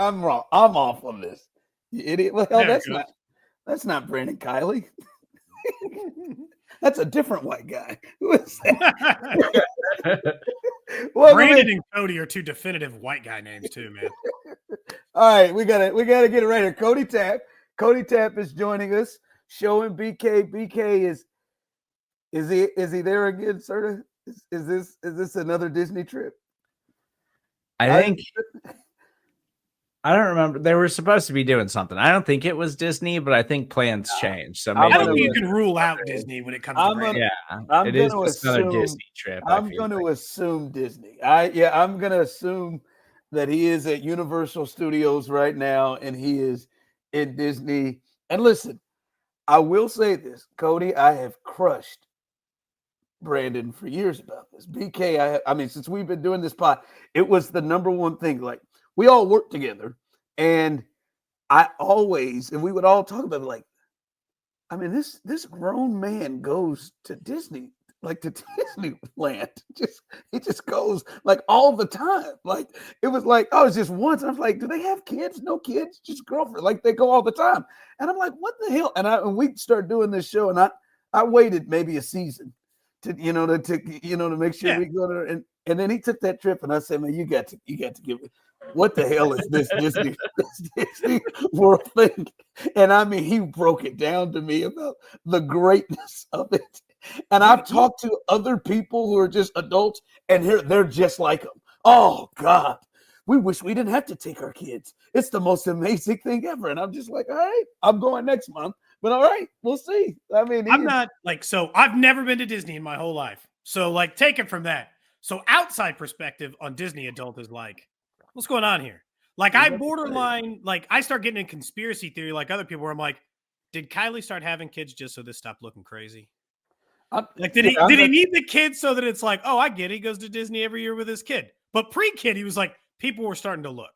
I'm wrong. I'm off on this. You idiot. Well, hell, There that's not Brandon Kiley. That's a different white guy. Who is that? Brandon and Cody are two definitive white guy names too, man. All right, we gotta get it right here. Cody Tapp. Cody Tapp is joining us, showing BK. BK is he there again, Serda? Is this another Disney trip? I think I don't remember. They were supposed to be doing something. I don't think it was Disney, but I think plans changed. So maybe I don't think you can rule out Disney when it comes to Brandon. I'm it is gonna just another Disney trip. I'm going to assume Disney. I'm going to assume that he is at Universal Studios right now, and he is in Disney. And listen, I will say this, Cody, I have crushed Brandon for years about this. BK, I mean, since we've been doing this pod, it was the number one thing. Like, we all work together, and we would all talk about it, like, I mean, this grown man goes to Disney, like to Disneyland. He just goes like all the time. Like, it was like, oh, it's just once. And I was like, do they have kids? No kids, just girlfriend. Like, they go all the time. And I'm like, what the hell? And we started doing this show, and I waited maybe a season to make sure we go there. And then he took that trip, and I said, man, you got to give it. What the hell is this Disney World thing? And I mean, he broke it down to me about the greatness of it. And I've talked to other people who are just adults, and they're just like them. Oh, God, we wish we didn't have to take our kids. It's the most amazing thing ever. And I'm just like, all right, I'm going next month. But all right, we'll see. I mean, I've never been to Disney in my whole life. So, like, take it from that. So, outside perspective on Disney adult is like, what's going on here? Like, I borderline, like, I start getting in conspiracy theory like other people where I'm like, did Kylie start having kids just so this stopped looking crazy? Like, did he need the kids so that it's like, oh, I get it. He goes to Disney every year with his kid. But pre-kid, he was like, people were starting to look.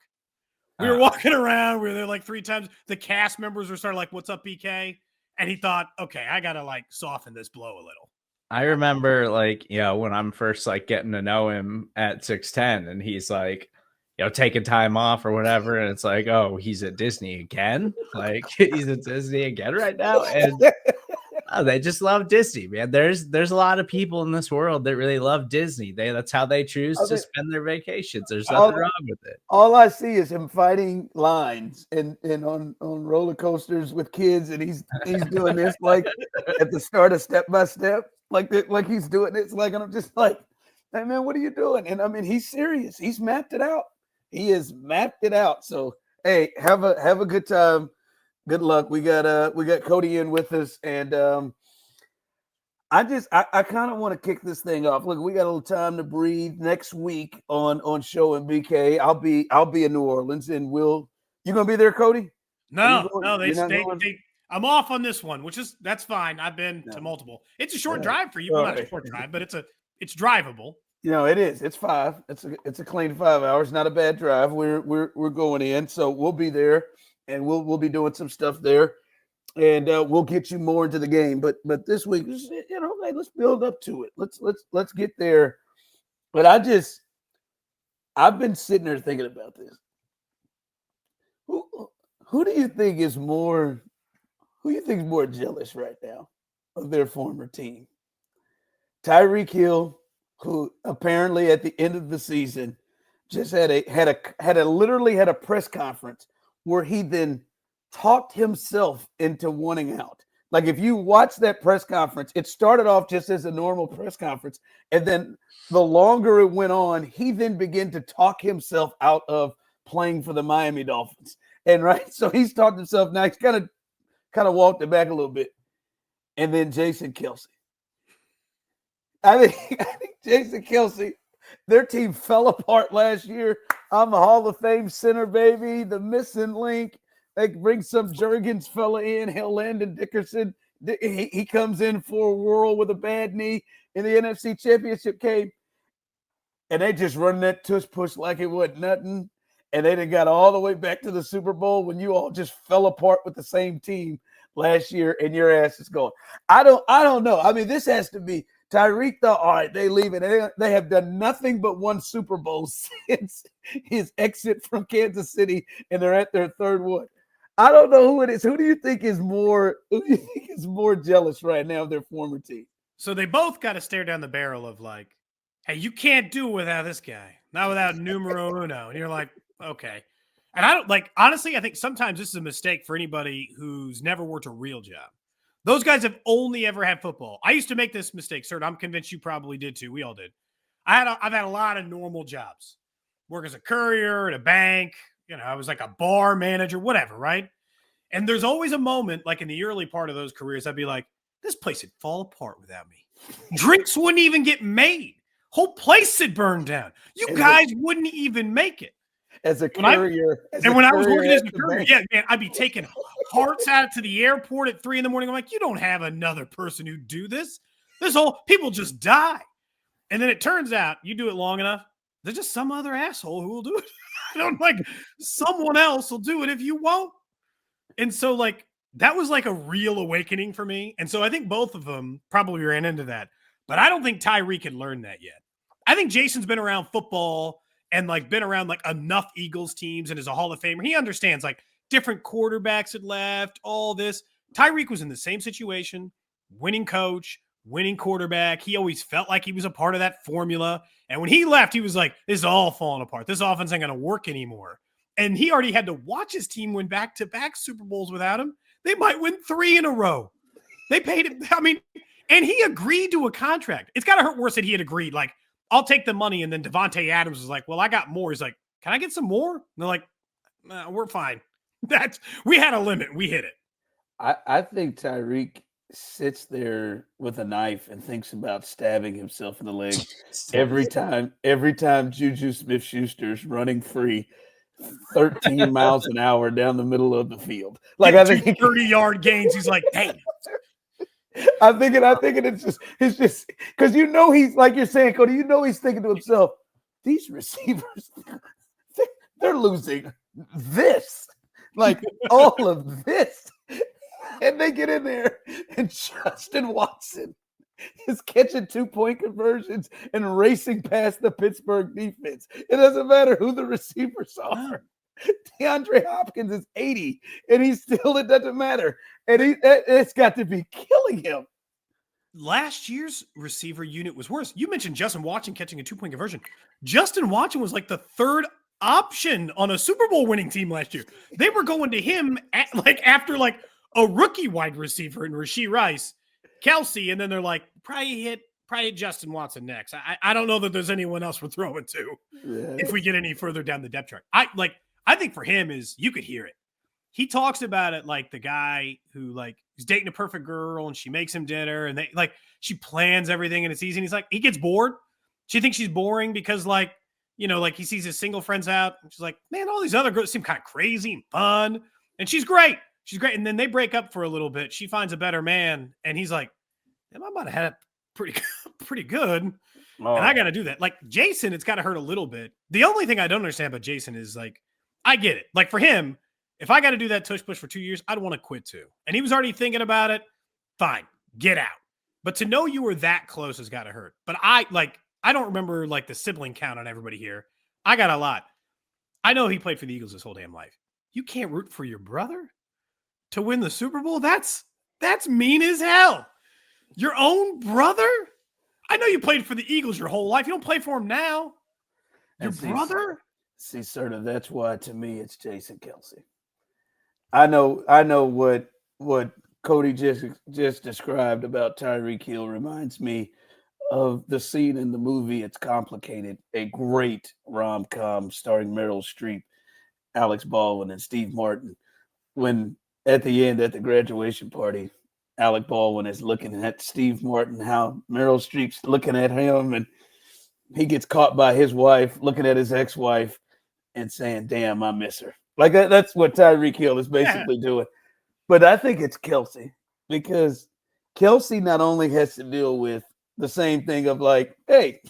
We were walking around. We were there like 3 times. The cast members were starting like, what's up, BK? And he thought, okay, I got to like soften this blow a little. I remember like, when I'm first like getting to know him at 6'10", and he's like, taking time off or whatever. And it's like, oh, he's at Disney again. Like, he's at Disney again right now. And they just love Disney, man. There's a lot of people in this world that really love Disney. That's how they choose to spend their vacations. There's nothing wrong with it. All I see is him fighting lines and on roller coasters with kids, and he's doing this like at the start of Step by Step, like he's doing it. It's like, and I'm just like, hey man, what are you doing? And I mean, he's serious. He's mapped it out. He has mapped it out. So hey, have a good time. Good luck. We got Cody in with us, and I kind of want to kick this thing off. Look, we got a little time to breathe. Next week on Show and BK, I'll be in New Orleans, and you gonna be there, Cody? No, I'm off on this one, that's fine. I've been to multiple. It's a short drive for you. Well, not a short drive, but it's drivable. It is. It's 5. It's a clean 5 hours. Not a bad drive. We're going in, so we'll be there, and we'll be doing some stuff there, and we'll get you more into the game. But this week, hey, let's build up to it. Let's get there. But I've been sitting there thinking about this. Who do you think is more? Who do you think is more jealous right now of their former team? Tyreek Hill, who apparently at the end of the season just literally had a press conference where he then talked himself into wanting out. Like, if you watch that press conference, it started off just as a normal press conference, and then the longer it went on, he then began to talk himself out of playing for the Miami Dolphins. And so he's talked himself now. He's kind of walked it back a little bit. And then Jason Kelce. I think Jason Kelce, their team fell apart last year. I'm a Hall of Fame center, baby. The missing link. They bring some Jurgens fella in. Hell, Landon Dickerson. He comes in for a whirl with a bad knee in the NFC Championship game. And they just run that tush push like it wasn't nothing. And they done got all the way back to the Super Bowl when you all just fell apart with the same team last year, and your ass is going. I don't know. I mean, this has to be Tyreek thought, all right, they leave it. They have done nothing but won Super Bowl since his exit from Kansas City, and they're at their third one. I don't know who it is. Who do you think is more jealous right now of their former team? So they both got to stare down the barrel of like, hey, you can't do it without this guy, not without numero uno. And you're like, okay. And I don't like, honestly, I think sometimes this is a mistake for anybody who's never worked a real job. Those guys have only ever had football. I used to make this mistake, sir. I'm convinced you probably did too. We all did. I've had a lot of normal jobs. Work as a courier at a bank. You know, I was like a bar manager, whatever, right? And there's always a moment, like in the early part of those careers, I'd be like, this place would fall apart without me. Drinks wouldn't even get made. Whole place would burn down. You guys wouldn't even make it. As a courier. When I was working as a courier, yeah, man, I'd be taking hearts out to the airport at 3 a.m. I'm like, you don't have another person who do this. People just die. And then it turns out you do it long enough, there's just some other asshole who will do it. And I'm like, someone else will do it if you won't. And so, like, that was like a real awakening for me. And so I think both of them probably ran into that. But I don't think Tyreek had learned that yet. I think Jason's been around football and like been around like enough Eagles teams and is a Hall of Famer. He understands like different quarterbacks had left, all this. Tyreek was in the same situation, winning coach, winning quarterback. He always felt like he was a part of that formula. And when he left, he was like, this is all falling apart. This offense ain't going to work anymore. And he already had to watch his team win back-to-back Super Bowls without him. They might win 3 in a row. They paid him. I mean, and he agreed to a contract. It's got to hurt worse that he had agreed. Like, I'll take the money. And then Devontae Adams was like, well, I got more. He's like, can I get some more? And they're like, nah, we're fine. We had a limit. We hit it. I think Tyreek sits there with a knife and thinks about stabbing himself in the leg every time Juju Smith-Schuster's running free 13 miles an hour down the middle of the field. Like, I think 30-yard gains. He's like, damn. I'm thinking it's just because he's like you're saying, Cody, he's thinking to himself, these receivers, they're losing this, like all of this. And they get in there, and Justin Watson is catching 2-point conversions and racing past the Pittsburgh defense. It doesn't matter who the receivers are. DeAndre Hopkins is 80, and it doesn't matter. And it's got to be killing him. Last year's receiver unit was worse. You mentioned Justin Watson catching a 2-point conversion. Justin Watson was like the third option on a Super Bowl winning team last year. They were going to him after a rookie wide receiver in Rashee Rice, Kelce, and then they're like, probably hit Justin Watson next. I don't know that there's anyone else we're throwing to if we get any further down the depth chart. I think for him is you could hear it. He talks about it like the guy who is dating a perfect girl and she makes him dinner and she plans everything and it's easy. And he's like, he gets bored. She thinks she's boring because he sees his single friends out. And she's like, man, all these other girls seem kind of crazy and fun. And she's great. She's great. And then they break up for a little bit. She finds a better man. And he's like, damn, I might have had it pretty good. Oh. And I got to do that. Like Jason, it's got to hurt a little bit. The only thing I don't understand about Jason is I get it. Like for him, if I got to do that tush push for 2 years, I'd want to quit too. And he was already thinking about it. Fine, get out. But to know you were that close has got to hurt. But I don't remember the sibling count on everybody here. I got a lot. I know he played for the Eagles his whole damn life. You can't root for your brother to win the Super Bowl? That's mean as hell. Your own brother? I know you played for the Eagles your whole life. You don't play for him now. Your brother? See, Serda, that's why to me it's Jason Kelce. I know what Cody just described about Tyreek Hill reminds me of the scene in the movie It's Complicated, a great rom-com starring Meryl Streep, Alex Baldwin, and Steve Martin. When at the end, at the graduation party, Alec Baldwin is looking at Steve Martin, how Meryl Streep's looking at him, and he gets caught by his wife looking at his ex-wife and saying, damn, I miss her. Like that's what Tyreek Hill is basically doing. But I think it's Kelce because Kelce not only has to deal with the same thing of hey,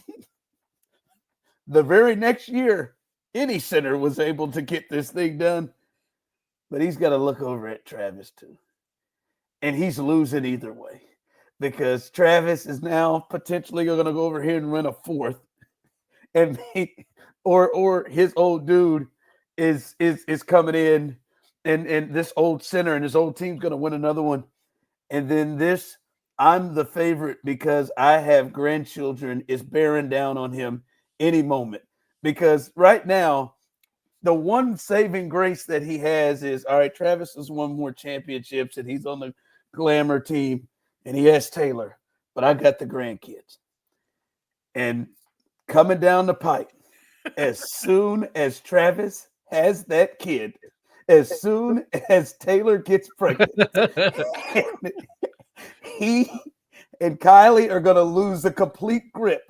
the very next year, any center was able to get this thing done, but he's got to look over at Travis too. And he's losing either way. because Travis is now potentially going to go over here and run a fourth, and or his old dude is coming in, and this old center and his old team's going to win another one, and then this. I'm the favorite because I have grandchildren is bearing down on him any moment. Because right now, the one saving grace that he has is, all right, Travis has won more championships and he's on the glamour team and he has Taylor, but I got the grandkids. And coming down the pipe, as soon as Travis has that kid, as soon as Taylor gets pregnant, he and Kylie are going to lose the complete grip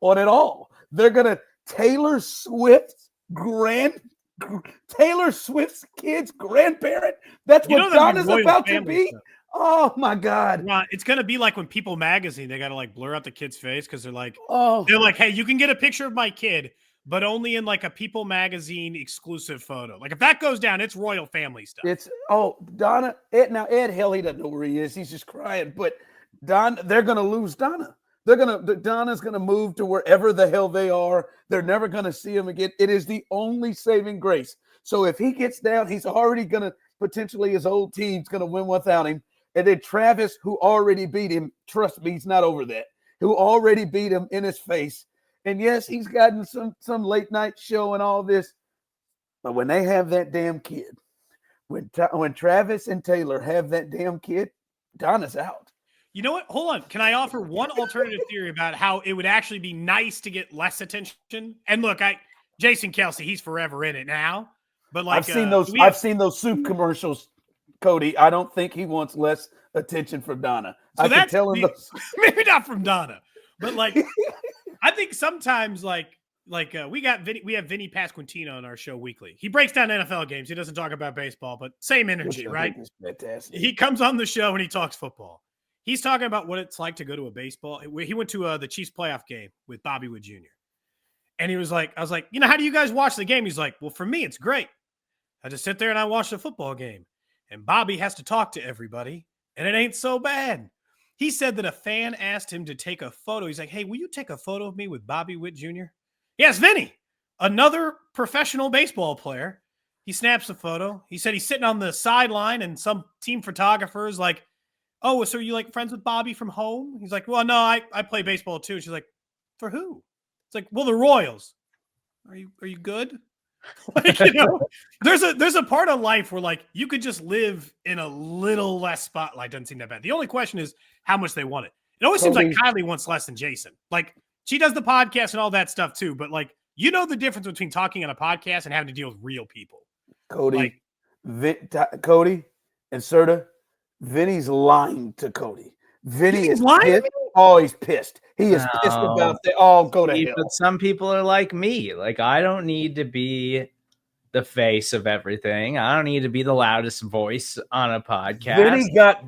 on it all. They're going to Taylor Swift's kid's grandparent. That's what Donna's about to be. Stuff. Oh my God! It's going to be like when People Magazine, they got to like blur out the kid's face because they're like, hey, you can get a picture of my kid, but only in like a People Magazine exclusive photo. Like if that goes down, it's royal family stuff. It's Donna. Ed Hill, he doesn't know where he is. He's just crying. But they're gonna lose Donna. Donna's gonna move to wherever the hell they are. They're never gonna see him again. It is the only saving grace. So if he gets down, he's already gonna potentially his old team's gonna win without him. And then Travis, who already beat him, trust me, he's not over that. Who already beat him in his face. And yes, he's gotten some late night show and all this, but when they have that damn kid, when Travis and Taylor have that damn kid, Donna's out. You know what? Hold on. Can I offer one alternative theory about how it would actually be nice to get less attention? And look, Jason Kelce, he's forever in it now. But like I've seen those soup commercials, Cody. I don't think he wants less attention from Donna. So I can tell him maybe not from Donna, but like. I think sometimes we have Vinny Pasquantino on our show weekly. He breaks down NFL games. He doesn't talk about baseball, but same energy, right? Fantastic. He comes on the show and he talks football. He's talking about what it's like to go to a baseball. He went to the Chiefs playoff game with Bobby Wood Jr. And he was like, I was like, how do you guys watch the game? He's like, well, for me, it's great. I just sit there and I watch the football game. And Bobby has to talk to everybody, and it ain't so bad. He said that a fan asked him to take a photo. He's like, hey, will you take a photo of me with Bobby Witt Jr.? Yes, Vinny, another professional baseball player. He snaps a photo. He said he's sitting on the sideline and some team photographer is like, oh, so are you like friends with Bobby from home? He's like, well, no, I play baseball too. She's like, for who? It's like, well, the Royals. Are you good? Like, there's a part of life where like you could just live in a little less spotlight. Doesn't seem that bad. The only question is how much they want it. It always seems like Kylie wants less than Jason. Like she does the podcast and all that stuff too, but like the difference between talking on a podcast and having to deal with real people. Cody, Cody and Serda, Vinny's lying to Cody. Vinny is lying. Oh, he's pissed. He is pissed about that. Oh, go to hell. But some people are like me. Like, I don't need to be the face of everything. I don't need to be the loudest voice on a podcast. Vinny got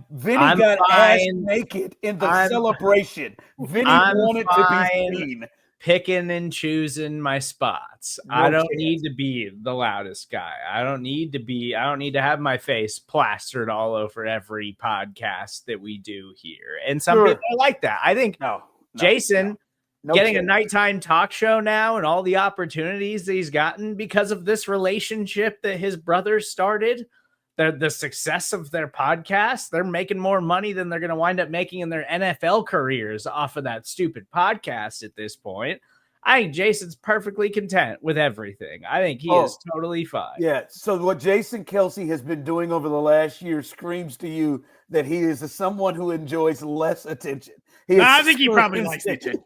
ass naked in the celebration. Vinny wanted to be seen. Picking and choosing my spots. I don't need to be the loudest guy. I don't need to have my face plastered all over every podcast that we do here. And some people are like that. I think Jason getting a nighttime talk show now and all the opportunities that he's gotten because of this relationship that his brother started, the success of their podcast, they're making more money than they're going to wind up making in their NFL careers off of that stupid podcast at this point. I think Jason's perfectly content with everything. I think he is totally fine. Yeah. So what Jason Kelce has been doing over the last year screams to you that he is someone who enjoys less attention. I think he probably likes the attention.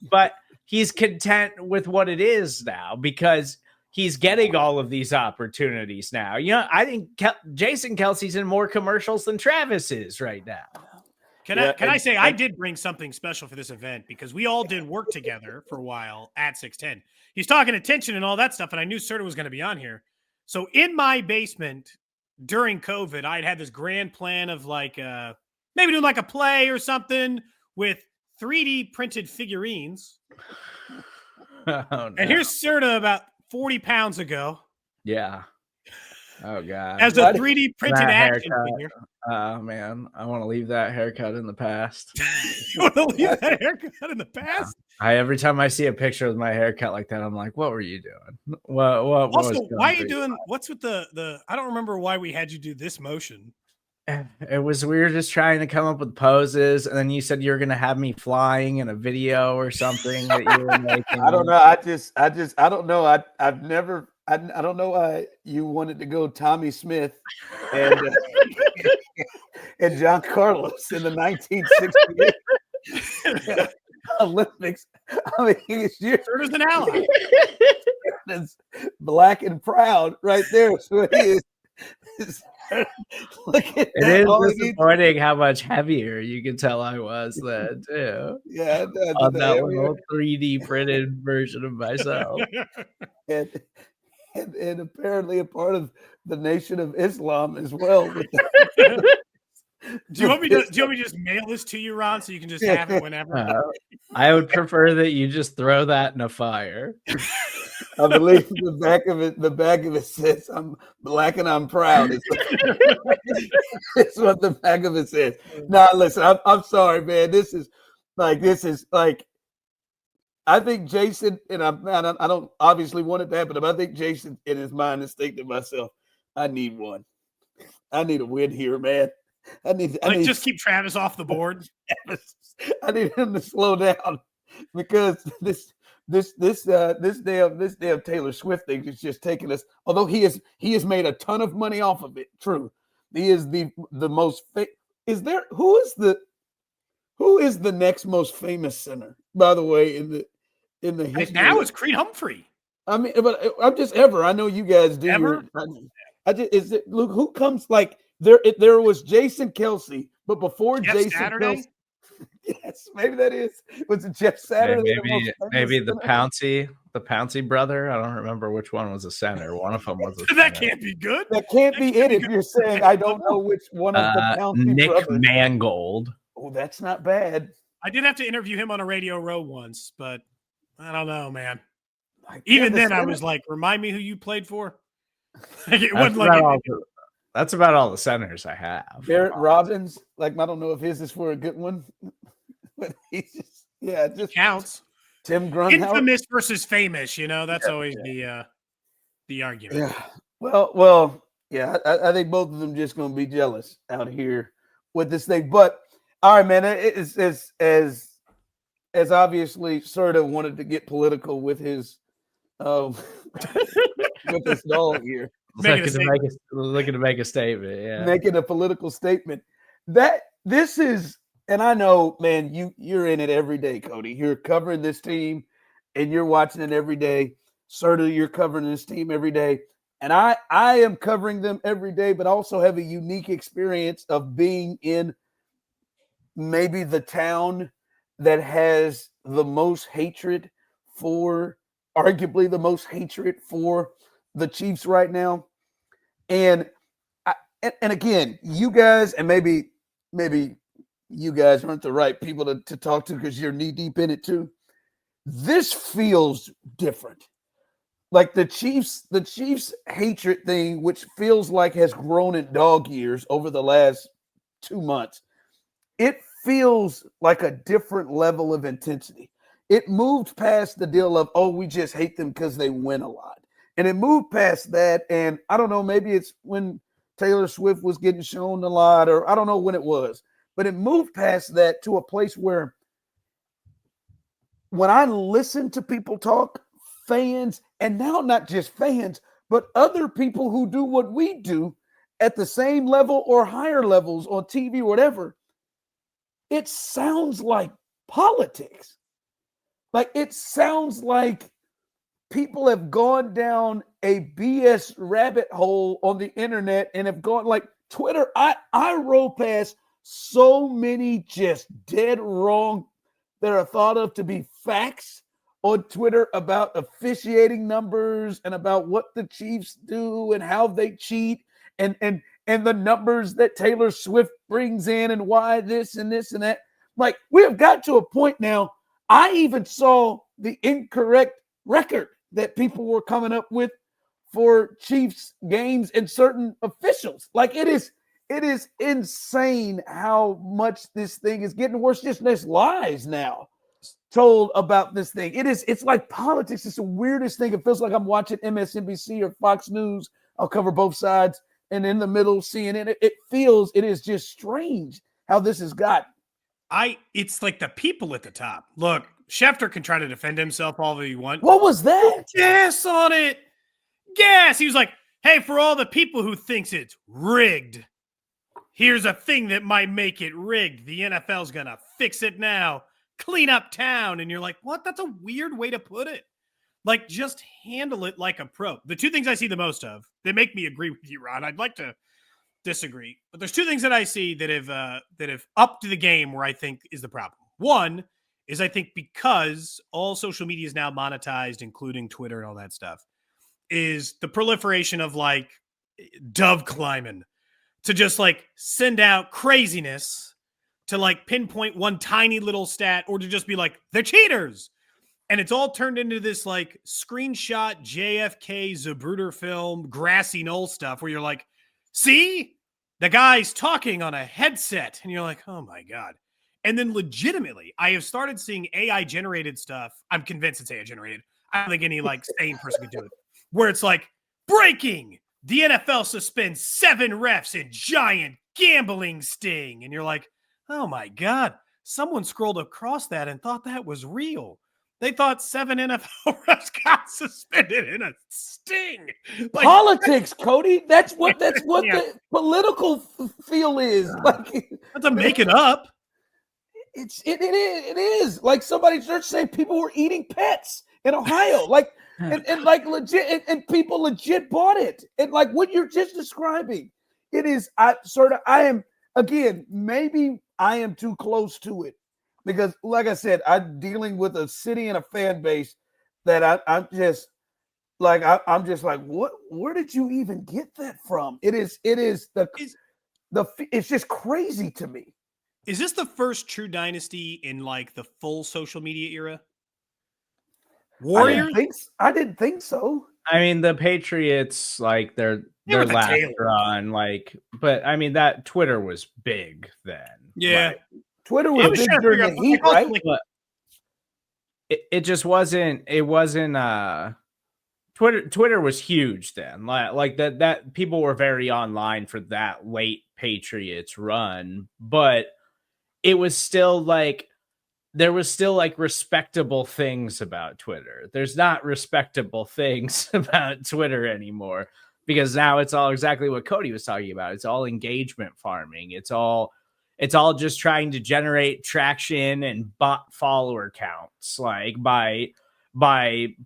But he's content with what it is now because he's getting all of these opportunities now. I think Jason Kelce's in more commercials than Travis is right now. Can I say I did bring something special for this event because we all did work together for a while at 610. He's talking attention and all that stuff, and I knew Serda was going to be on here. So in my basement during COVID, I'd had this grand plan of like maybe doing like a play or something with 3D printed figurines. Oh, no. And here's Serda about 40 pounds ago. Yeah. Oh God. As a 3D printed That action haircut. figure. Oh man, I want to leave that haircut in the past. You want to leave that haircut in the past? Every time I see a picture with my haircut like that, I'm like, what were you doing? What was Also, going why are you through your doing what's with the I don't remember why we had you do this motion. It was we were just trying to come up with poses, and then you said you were gonna have me flying in a video or something that you were making. I don't know. I don't know. I've never. I don't know why you wanted to go Tommy Smith and and John Carlos in the 1968 Olympics. I mean, you're Serda's an ally. it's black and proud right there. So he is. Look at It that. is disappointing how much heavier you can tell I was then too. Yeah, On that little 3D printed version of myself. And apparently a part of the Nation of Islam as well. With Do you want me to just mail this to you, Ron, so you can just have it whenever? I would prefer that you just throw that in a fire. I believe the back of it says, "I'm black and I'm proud." It's what the back of it says. Nah, listen, I'm sorry, man. This is like I think Jason, and I don't obviously want it to happen, but I think Jason in his mind is thinking to myself, I need one. I need a win here, man. I need just keep Travis off the board. I need him to slow down because this damn Taylor Swift thing is just taking us. Although he has made a ton of money off of it. True, he is the most. Who is the next most famous center? By the way, in the history now it's Creed Humphrey. I mean, but I'm just ever. I know you guys do. Ever? Look who comes like there. There was Jason Kelce, but before Jeff Jason Saturday? Kelce. Yes, maybe that is. Was it Jeff Saturday? Maybe the Pouncey brother. I don't remember which one was a center. One of them was a That center. can't be good. That can't be it. If you're saying I don't know which one of the Pouncey Nick brothers. Mangold. Oh, that's not bad. I did have to interview him on a Radio Row once, but I don't know, man. Like, Even then, center? I was like, "Remind me who you played for." That's about all the centers I have. Barrett Robbins. Like, I don't know if his is for a good one, but he's just it counts. Tim Grunhauer. Infamous versus famous, that's always the argument. Yeah. Well, yeah. I think both of them just going to be jealous out here with this thing. But all right, man. It's as obviously Serda wanted to get political with his with this doll here. Looking to make a statement, yeah. Making a political statement. That this is, and I know, man, you're in it every day, Cody. You're covering this team and you're watching it every day. Serda, you're covering this team every day. And I am covering them every day, but also have a unique experience of being in maybe the town that has the most hatred for, arguably the most hatred for the Chiefs right now. And again, you guys, and maybe you guys aren't the right people to talk to because you're knee deep in it too. This feels different. Like the Chiefs hatred thing, which feels like has grown in dog years over the last 2 months. It feels like a different level of intensity. It moved past the deal of, oh, we just hate them because they win a lot. And it moved past that. And I don't know, maybe it's when Taylor Swift was getting shown a lot, or I don't know when it was. But it moved past that to a place where when I listen to people talk, fans, and now not just fans, but other people who do what we do at the same level or higher levels on TV or whatever, it sounds like politics. Like it sounds like people have gone down a BS rabbit hole on the internet and have gone like Twitter. I roll past so many just dead wrong that are thought of to be facts on Twitter about officiating numbers and about what the Chiefs do and how they cheat and the numbers that Taylor Swift brings in and why this and this and that. Like we have got to a point now. I even saw the incorrect record that people were coming up with for Chiefs games and certain officials. Like it is insane how much this thing is getting worse. Just there's lies now told about this thing. It's like politics. It's the weirdest thing. It feels like I'm watching MSNBC or Fox News. I'll cover both sides, and in the middle, CNN. It is just strange how this has gotten. It's like the people at the top. Look, Schefter can try to defend himself all that he wants. What was that? Gas on it. Gas. He was like, hey, for all the people who thinks it's rigged, here's a thing that might make it rigged. The NFL's going to fix it now. Clean up town. And you're like, what? That's a weird way to put it. Like, just handle it like a pro. The two things I see the most of, they make me agree with you, Ron. I'd like to disagree, but there's two things that I see that have upped the game where I think is the problem. One is I think because all social media is now monetized, including Twitter and all that stuff, is the proliferation of like dove climbing to just like send out craziness to like pinpoint one tiny little stat or to just be like, they're cheaters. And it's all turned into this like screenshot JFK Zapruder film, grassy knoll stuff where you're like, see, the guy's talking on a headset. And you're like, oh my God. And then legitimately, I have started seeing AI generated stuff. I'm convinced it's AI generated. I don't think any like sane person could do it. Where it's like, breaking, the NFL suspends 7 refs in giant gambling sting. And you're like, oh my God, someone scrolled across that and thought that was real. They thought 7 NFL refs got suspended in a sting. Like, politics, Cody. That's what yeah. the political feel is. Like, that's a make it up. It is. Like somebody started saying people were eating pets in Ohio. Like and like legit and people legit bought it. And like what you're just describing, it is I am again, maybe I am too close to it. Because, like I said, I'm dealing with a city and a fan base that I'm just like, what? Where did you even get that from? It's just crazy to me. Is this the first true dynasty in like the full social media era? Warriors? I didn't think so. I mean, the Patriots, like their last run, like, but I mean that Twitter was big then. Yeah. Like, Twitter was big during the heat, right? It just wasn't. It wasn't. Twitter was huge then. Like that people were very online for that late Patriots run, but it was still like there was still like respectable things about Twitter. There's not respectable things about Twitter anymore because now it's all exactly what Cody was talking about. It's all engagement farming. It's all just trying to generate traction and bot follower counts, like by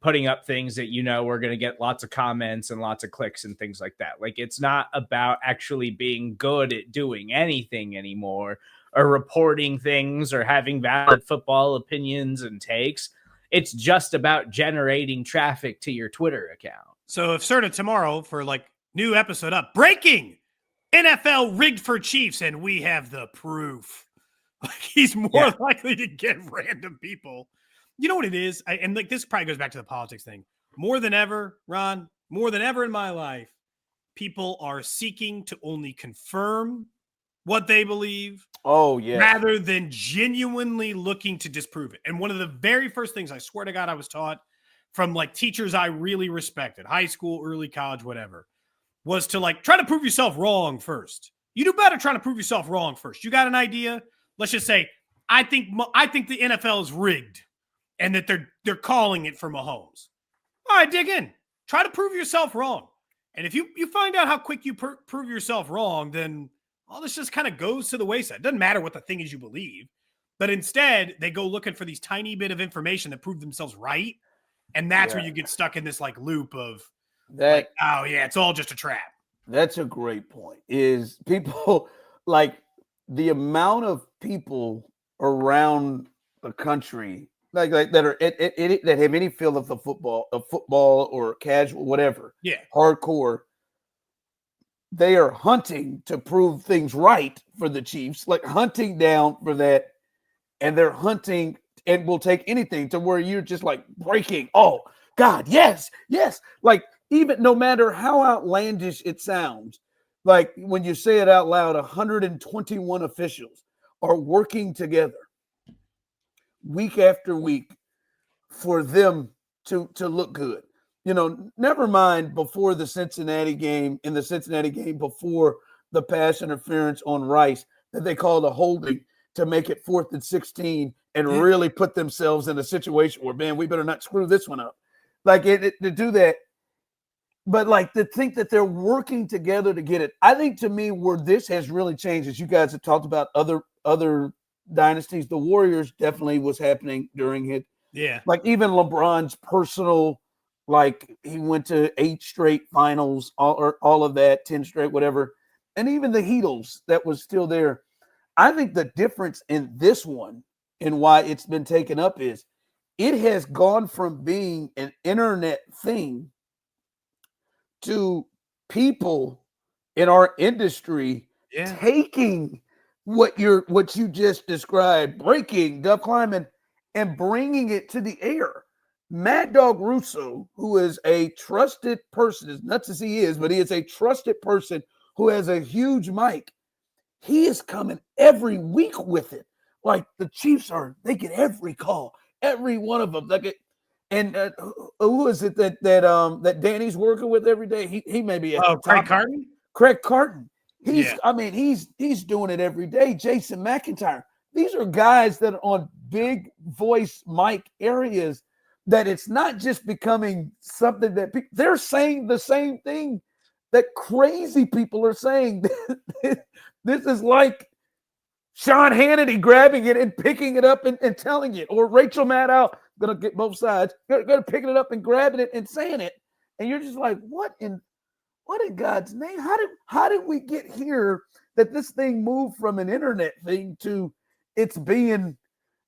putting up things that we're going to get lots of comments and lots of clicks and things like that. Like it's not about actually being good at doing anything anymore or reporting things or having valid football opinions and takes. It's just about generating traffic to your Twitter account. So if Serda tomorrow for like new episode up, breaking NFL rigged for Chiefs, and we have the proof. Like he's more likely to get random people. You know what it is? And like this probably goes back to the politics thing. More than ever, Ron, more than ever in my life, people are seeking to only confirm what they believe. Oh, yeah. Rather than genuinely looking to disprove it. And one of the very first things I swear to God I was taught from like teachers I really respected, high school, early college, whatever, was to like try to prove yourself wrong first. You do better trying to prove yourself wrong first. You got an idea? Let's just say, I think the NFL is rigged and that they're calling it for Mahomes. All right, dig in. Try to prove yourself wrong. And if you find out how quick you prove yourself wrong, then all this just kind of goes to the wayside. It doesn't matter what the thing is you believe. But instead, they go looking for these tiny bit of information that prove themselves right. And that's where you get stuck in this like loop of that. Like, oh, yeah, it's all just a trap. That's a great point. Is people like the amount of people around the country like that are that have any feel of the football or casual, whatever. Yeah. Hardcore. They are hunting to prove things right for the Chiefs, like hunting down for that. And they're hunting and will take anything to where you're just like breaking. Oh, God, yes. Like even no matter how outlandish it sounds, like when you say it out loud, 121 officials are working together week after week for them to look good. Never mind before the Cincinnati game, before the pass interference on Rice that they called a holding to make it 4th and 16 and really put themselves in a situation where, man, we better not screw this one up. Like to do that. But like to think that they're working together to get it. I think to me where this has really changed, as you guys have talked about other dynasties, the Warriors definitely was happening during it. Yeah. Like even LeBron's personal, like he went to 8 straight finals, all of that, 10 straight, whatever. And even the Heatles that was still there. I think the difference in this one and why it's been taken up is it has gone from being an internet thing to people in our industry taking what you just described, breaking, duck climbing, and bringing it to the air. Mad Dog Russo, who is a trusted person, as nuts as he is, but he is a trusted person who has a huge mic. He is coming every week with it. Like the Chiefs they get every call, every one of them. And who is it that Danny's working with every day? He may be Craig Carton. Craig Carton. He's doing it every day. Jason McIntyre. These are guys that are on big voice mic areas that it's not just becoming something that they're saying the same thing that crazy people are saying. This is like Sean Hannity grabbing it and picking it up and telling it, or Rachel Maddow, going to get both sides, going to picking it up and grabbing it and saying it. And you're just like, what in God's name? How did we get here that this thing moved from an internet thing to it's being,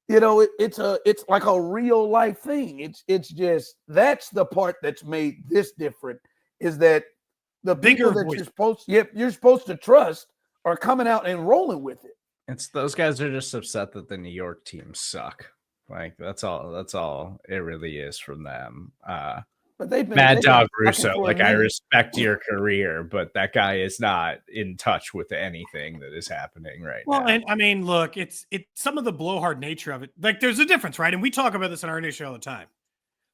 it's like a real life thing. It's just, that's the part that's made this different, is that the people that you're supposed to trust are coming out and rolling with it. It's those guys are just upset that the New York teams suck. Like that's all it really is from them. But they've been Mad Dog Russo. Like I respect your career, but that guy is not in touch with anything that is happening right now. Well, and I mean, look, it's some of the blowhard nature of it. Like there's a difference, right? And we talk about this on our show all the time.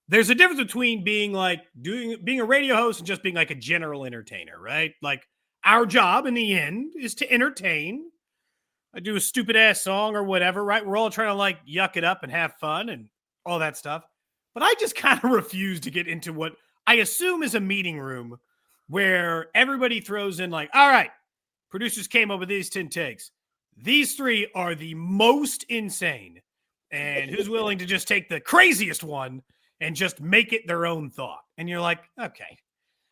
There's a difference between being a radio host and just being like a general entertainer, right? Like our job in the end is to entertain. I do a stupid ass song or whatever, right? We're all trying to like yuck it up and have fun and all that stuff. But I just kind of refuse to get into what I assume is a meeting room where everybody throws in like, all right, producers came up with these 10 takes. These 3 are the most insane. And who's willing to just take the craziest one and just make it their own thought? And you're like, okay,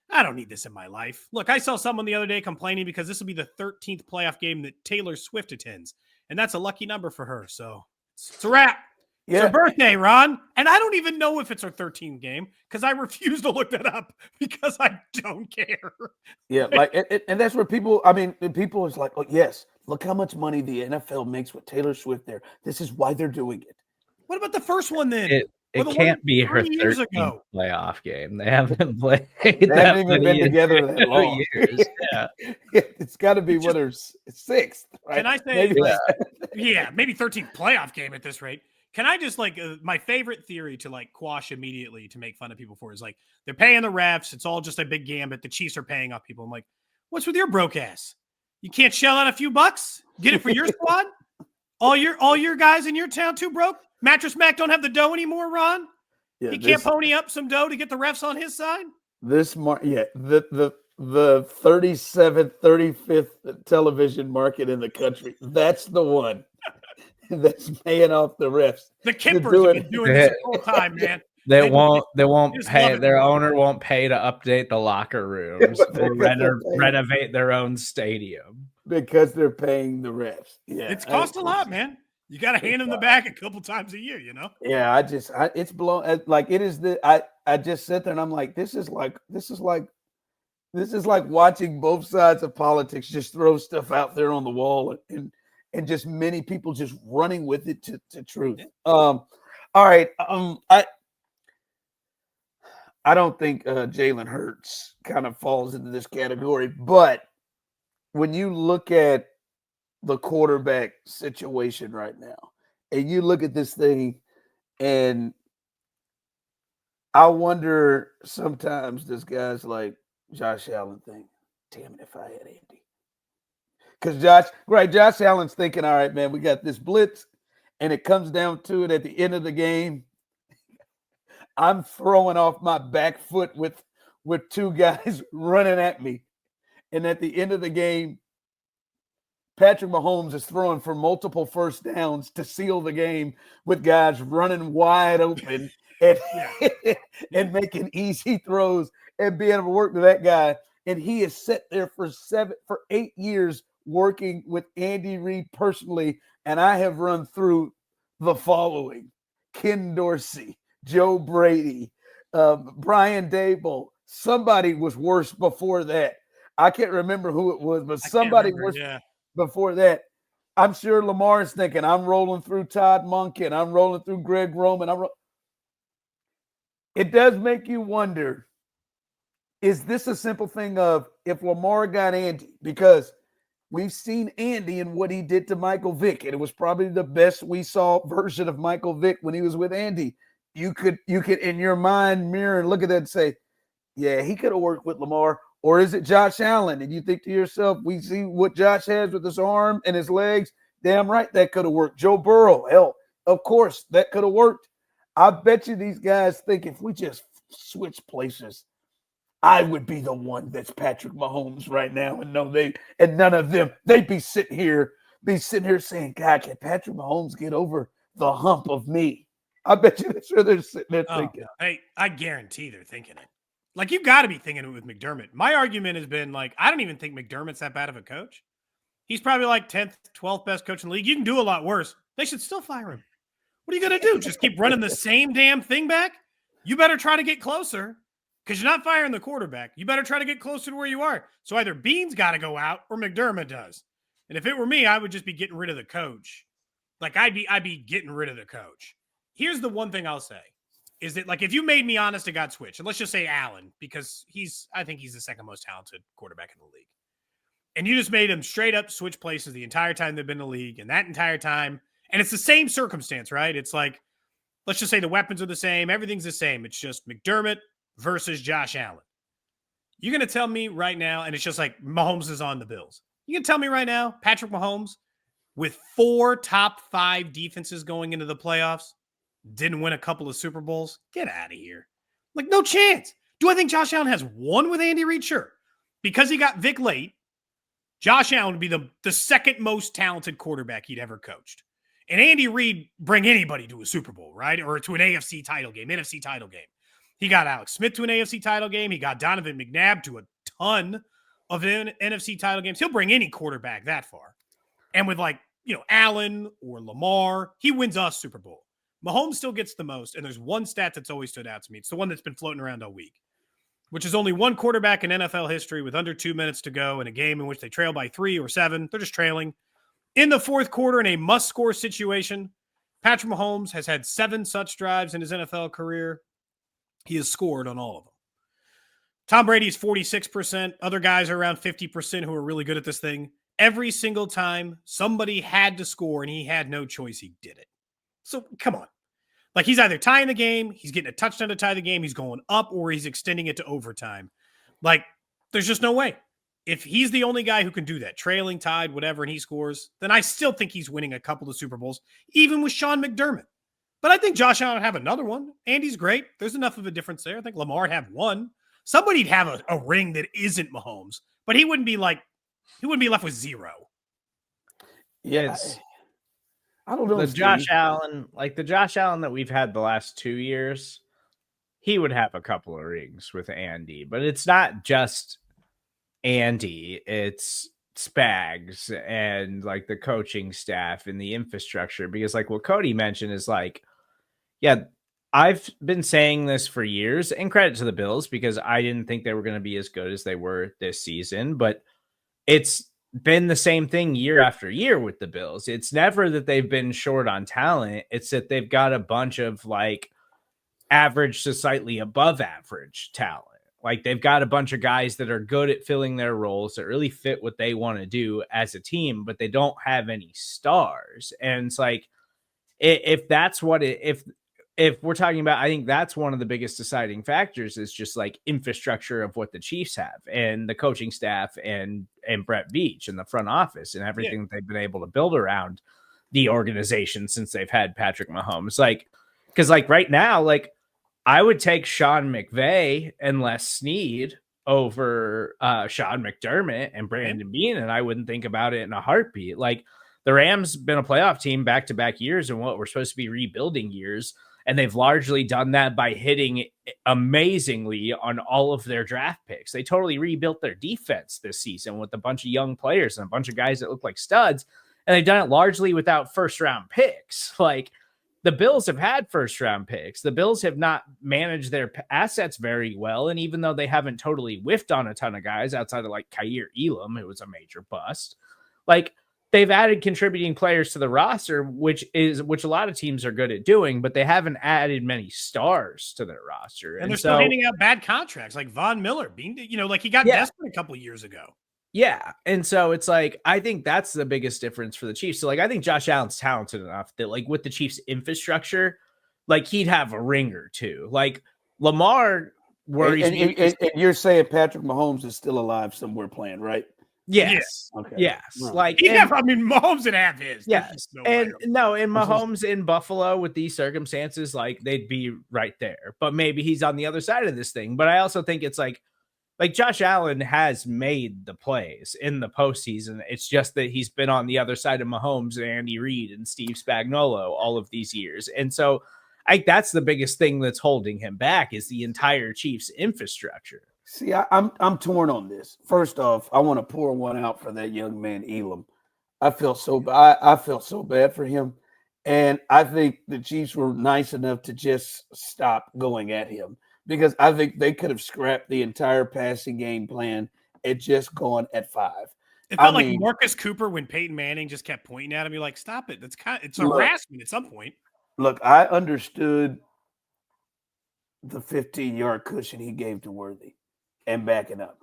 I don't need this in my life. Look, I saw someone the other day complaining because this will be the 13th playoff game that Taylor Swift attends. And that's a lucky number for her. So it's a wrap. Yeah. It's her birthday, Ron. And I don't even know if it's her 13th game because I refuse to look that up because I don't care. Yeah, and that's where people is like, oh, yes, look how much money the NFL makes with Taylor Swift there. This is why they're doing it. What about the first one then? It can't be her 13th playoff game. They haven't played. They haven't even been together that long. Years. Yeah. It's got to be winners 6th. Right? Can I say, maybe 13th playoff game at this rate? Can I just my favorite theory to quash immediately to make fun of people for is they're paying the refs. It's all just a big gambit. The Chiefs are paying off people. I'm like, what's with your broke ass? You can't shell out a few bucks? Get it for your squad? All your guys in your town too broke? Mattress Mac don't have the dough anymore, Ron? Yeah, he can't pony up some dough to get the refs on his side? The 37th, 35th television market in the country. That's the one that's paying off the refs. The Kippers have been doing this the whole time, man. They won't pay. Their owner won't pay to update the locker rooms or renovate their own stadium because they're paying the refs. Yeah, it's cost a lot, man. You got to hand them the back a couple times a year, you know? Yeah, it's blown. It is I just sit there and I'm like, this is like watching both sides of politics just throw stuff out there on the wall and just many people just running with it to truth. All right. I don't think Jalen Hurts kind of falls into this category. But when you look at the quarterback situation right now, and you look at this thing, and I wonder sometimes does guys like Josh Allen think, damn it, if I had Andy. Because Josh Allen's thinking, all right, man, we got this blitz, and it comes down to it at the end of the game. I'm throwing off my back foot with two guys running at me. And at the end of the game, Patrick Mahomes is throwing for multiple first downs to seal the game with guys running wide open and, and making easy throws and being able to work with that guy. And he has sat there for 8 years working with Andy Reid personally. And I have run through the following: Ken Dorsey, Joe Brady, Brian Dable. Somebody was worse before that. I can't remember who it was, but somebody worse before that. I'm sure Lamar's thinking, I'm rolling through Todd Monken. I'm rolling through Greg Roman. It does make you wonder, is this a simple thing of if Lamar got Andy? Because we've seen Andy and what he did to Michael Vick, and it was probably the best we saw version of Michael Vick when he was with Andy. You could in your mind mirror and look at that and say, yeah, he could have worked with Lamar. Or is it Josh Allen? And you think to yourself, we see what Josh has with his arm and his legs. Damn right, that could have worked. Joe Burrow, hell, of course, that could have worked. I bet you these guys think if we just switch places, I would be the one that's Patrick Mahomes right now. And none of them, they'd be sitting here saying, God, can Patrick Mahomes get over the hump of me? I bet you that's where they're sitting there thinking. Hey, I guarantee they're thinking it. Like, you got to be thinking it with McDermott. My argument has been, like, I don't even think McDermott's that bad of a coach. He's probably like 10th, 12th best coach in the league. You can do a lot worse. They should still fire him. What are you going to do? Just keep running the same damn thing back? You better try to get closer because you're not firing the quarterback. You better try to get closer to where you are. So either Bean's got to go out or McDermott does. And if it were me, I would just be getting rid of the coach. Like, I'd be getting rid of the coach. Here's the one thing I'll say. Is that, like, if you made me honest to God switch, and let's just say Allen, because I think he's the second most talented quarterback in the league. And you just made him straight up switch places the entire time they've been in the league, and that entire time, and it's the same circumstance, right? It's like, let's just say the weapons are the same, everything's the same. It's just McDermott versus Josh Allen. You're going to tell me right now, and it's just like Mahomes is on the Bills. You can tell me right now, Patrick Mahomes, with 4 top 5 defenses going into the playoffs, didn't win a couple of Super Bowls? Get out of here. Like, no chance. Do I think Josh Allen has one with Andy Reid? Sure. Because he got Vic late, Josh Allen would be the second most talented quarterback he'd ever coached. And Andy Reid bring anybody to a Super Bowl, right? Or to an NFC title game. He got Alex Smith to an AFC title game. He got Donovan McNabb to a ton of NFC title games. He'll bring any quarterback that far. And with, like, Allen or Lamar, he wins us Super Bowl. Mahomes still gets the most, and there's one stat that's always stood out to me. It's the one that's been floating around all week, which is only one quarterback in NFL history with under 2 minutes to go in a game in which they trail by 3 or 7. They're just trailing. In the fourth quarter in a must-score situation, Patrick Mahomes has had 7 such drives in his NFL career. He has scored on all of them. Tom Brady is 46%. Other guys are around 50% who are really good at this thing. Every single time somebody had to score and he had no choice, he did it. So, come on. Like, he's either tying the game, he's getting a touchdown to tie the game, he's going up, or he's extending it to overtime. Like, there's just no way. If he's the only guy who can do that, trailing, tied, whatever, and he scores, then I still think he's winning a couple of Super Bowls, even with Sean McDermott. But I think Josh Allen would have another one. Andy's great. There's enough of a difference there. I think Lamar would have one. Somebody'd have a ring that isn't Mahomes, but he wouldn't be left with 0. Yes. I don't know. The Josh Allen that we've had the last 2 years, he would have a couple of rings with Andy, but it's not just Andy, it's Spags and, like, the coaching staff and the infrastructure. Because, like, what Cody mentioned is, like, yeah, I've been saying this for years, and credit to the Bills, because I didn't think they were going to be as good as they were this season, but it's been the same thing year after year with the Bills. It's never that they've been short on talent. It's that they've got a bunch of, like, average to slightly above average talent. Like they've got a bunch of guys that are good at filling their roles that really fit what they want to do as a team, but they don't have any stars. And it's like, if that's what if we're talking about, I think that's one of the biggest deciding factors is just like infrastructure of what the Chiefs have and the coaching staff and Brett Veach and the front office and everything that they've been able to build around the organization since they've had Patrick Mahomes. Like, because like right now, like I would take Sean McVay and Les Snead over Sean McDermott and Brandon Beane, and I wouldn't think about it in a heartbeat. Like the Rams been a playoff team back-to-back years in what were supposed to be rebuilding years, and they've largely done that by hitting amazingly on all of their draft picks. They totally rebuilt their defense this season with a bunch of young players and a bunch of guys that look like studs, and they've done it largely without first-round picks. Like, the Bills have had first-round picks. The Bills have not managed their assets very well, and even though they haven't totally whiffed on a ton of guys outside of, like, Kaiir Elam, who was a major bust, like, they've added contributing players to the roster, which a lot of teams are good at doing, but they haven't added many stars to their roster. And they're still handing out bad contracts, like Von Miller, being, like he got desperate a couple of years ago. Yeah. And so it's like, I think that's the biggest difference for the Chiefs. So like, I think Josh Allen's talented enough that like with the Chiefs infrastructure, like he'd have a ring or two. Like Lamar worries me. And you're saying Patrick Mahomes is still alive somewhere playing, right? Yes. Yeah. Okay. Yes. No. Like, Mahomes would have his. Yes. And Mahomes in Buffalo with these circumstances, like they'd be right there, but maybe he's on the other side of this thing. But I also think it's like Josh Allen has made the plays in the postseason. It's just that he's been on the other side of Mahomes and Andy Reid and Steve Spagnuolo all of these years. And so that's the biggest thing that's holding him back is the entire Chiefs infrastructure. See, I'm torn on this. First off, I want to pour one out for that young man, Elam. I felt so bad for him. And I think the Chiefs were nice enough to just stop going at him because I think they could have scrapped the entire passing game plan and just gone at 5. It felt like Marcus Cooper when Peyton Manning just kept pointing at him. You're like, stop it. It's harassment at some point. Look, I understood the 15-yard cushion he gave to Worthy and backing up.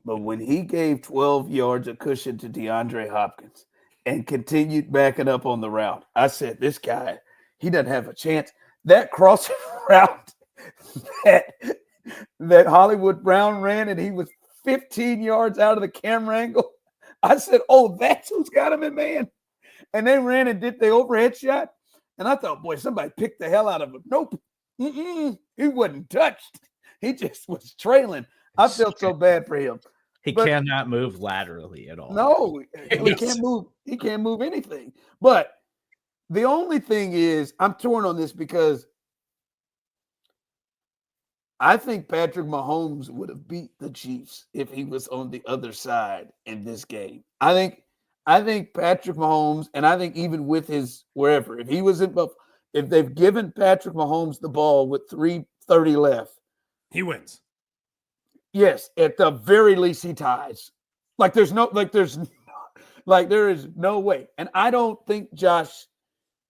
But when he gave 12 yards of cushion to DeAndre Hopkins and continued backing up on the route, I said, this guy, he doesn't have a chance. That crossing route that Hollywood Brown ran and he was 15 yards out of the camera angle, I said, oh, that's who's got him in man. And they ran and did the overhead shot. And I thought, boy, somebody picked the hell out of him. Nope. He wasn't touched. He just was trailing. I felt so bad for him. He cannot move laterally at all. No, he can't move. He can't move anything. But the only thing is, I'm torn on this because I think Patrick Mahomes would have beat the Chiefs if he was on the other side in this game. I think Patrick Mahomes, and I think even with his wherever, if he was in Buffalo, if they've given Patrick Mahomes the ball with 3:30 left, he wins. Yes, at the very least he ties. There is no way. And I don't think Josh,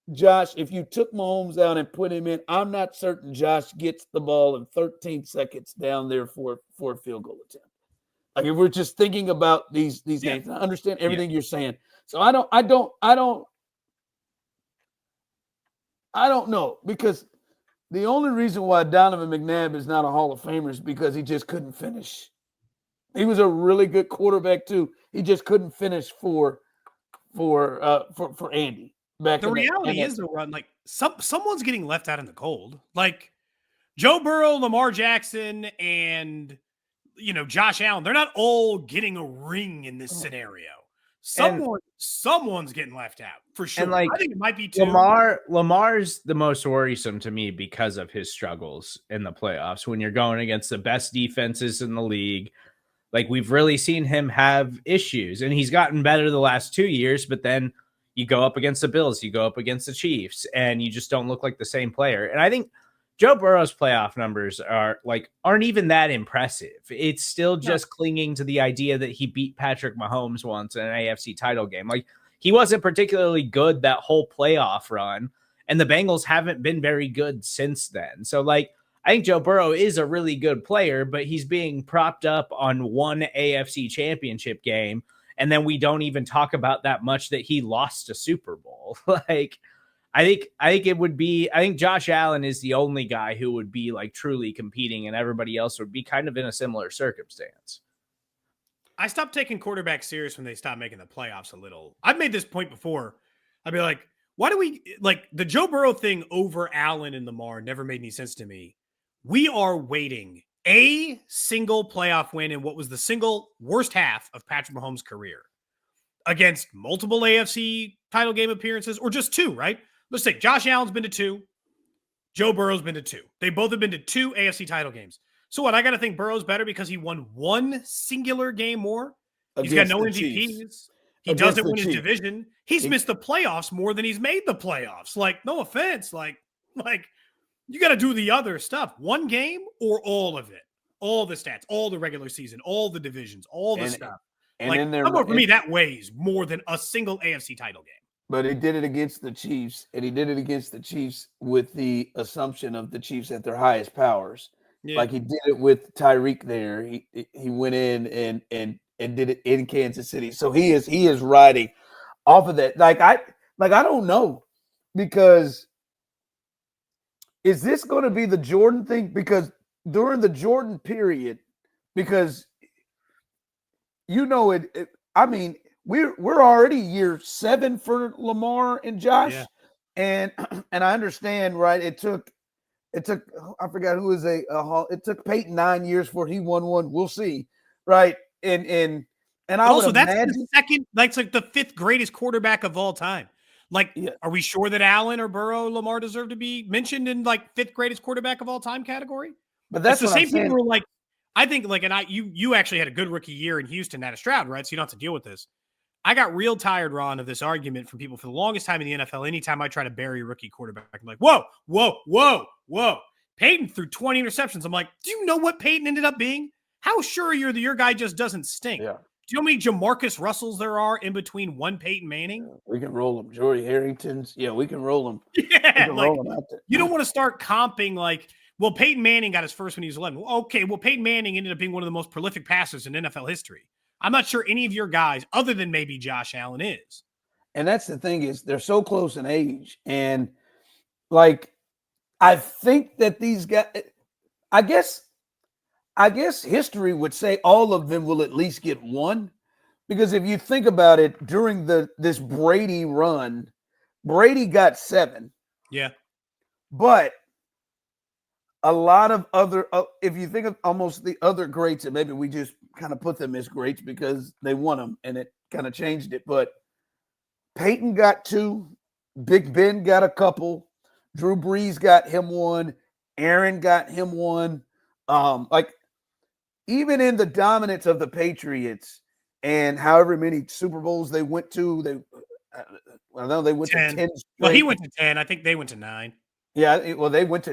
if you took Mahomes out and put him in, I'm not certain Josh gets the ball in 13 seconds down there for a field goal attempt. Like if we're just thinking about these games, I understand everything you're saying. So I don't know because the only reason why Donovan McNabb is not a Hall of Famer is because he just couldn't finish. He was a really good quarterback too. He just couldn't finish for Andy. The reality is the run. Like someone's getting left out in the cold. Like Joe Burrow, Lamar Jackson, and Josh Allen. They're not all getting a ring in this scenario. Someone's getting left out for sure. And I think it might be too. Lamar's the most worrisome to me because of his struggles in the playoffs. When you're going against the best defenses in the league, like we've really seen him have issues, and he's gotten better the last 2 years. But then you go up against the Bills, you go up against the Chiefs, and you just don't look like the same player. And I think Joe Burrow's playoff numbers aren't even that impressive. It's still just clinging to the idea that he beat Patrick Mahomes once in an AFC title game. Like he wasn't particularly good that whole playoff run. And the Bengals haven't been very good since then. So, like, I think Joe Burrow is a really good player, but he's being propped up on one AFC championship game. And then we don't even talk about that much that he lost a Super Bowl. Like, I think Josh Allen is the only guy who would be like truly competing, and everybody else would be kind of in a similar circumstance. I stopped taking quarterbacks serious when they stopped making the playoffs a little. I've made this point before. I'd be like, why do we like the Joe Burrow thing over Allen and Lamar never made any sense to me. We are waiting a single playoff win in what was the single worst half of Patrick Mahomes' career against multiple AFC title game appearances, or just two, right? Let's say Josh Allen's been to two. Joe Burrow's been to two. They both have been to two AFC title games. So what? I got to think Burrow's better because he won one singular game more. He's got no MVPs. He doesn't win his division. He's missed the playoffs more than he's made the playoffs. Like, no offense. Like you got to do the other stuff. One game or all of it. All the stats, all the regular season, all the divisions, all the stuff. And like, for me, that weighs more than a single AFC title game. But he did it against the Chiefs, and he did it against the Chiefs with the assumption of the Chiefs at their highest powers. Yeah. Like he did it with Tyreek there. He went in and did it in Kansas City. So he is riding off of that. I don't know, because is this going to be the Jordan thing? Because during the Jordan period, because I mean, we're already year 7 for Lamar and Josh, and I understand, right? It took I forgot who is it took Peyton 9 years before he won one. We'll see, right? And I also that's the second, that's like the 5th greatest quarterback of all time. Like, are we sure that Allen or Burrow, Lamar deserve to be mentioned in like 5th greatest quarterback of all time category? But that's the same people who are like, I think like, and you actually had a good rookie year in Houston at a Stroud, right? So you don't have to deal with this. I got real tired, Ron, of this argument from people for the longest time in the NFL. Anytime I try to bury a rookie quarterback, I'm like, whoa. Peyton threw 20 interceptions. I'm like, do you know what Peyton ended up being? How sure are you that your guy just doesn't stink? Yeah. Do you know how many Jamarcus Russells there are in between one Peyton Manning? Yeah, we can roll them. Jory Harringtons. Yeah, we can roll them. Yeah, like, roll them out there. You don't want to start comping like, well, Peyton Manning got his first when he was 11. Well, okay, well, Peyton Manning ended up being one of the most prolific passers in NFL history. I'm not sure any of your guys, other than maybe Josh Allen, is. And that's the thing, is they're so close in age. And like, I think that these guys, I guess history would say all of them will at least get one. Because if you think about it, during this Brady run, Brady got 7. Yeah. But a lot of other, if you think of almost the other greats, and maybe we just kind of put them as greats because they won them and it kind of changed it. But Peyton got 2, Big Ben got a couple, Drew Brees got him 1, Aaron got him 1. Like, even in the dominance of the Patriots and however many Super Bowls they went to, I know they went 10. to 10. Well, he went to 10. I think they went to 9. Yeah, well, he went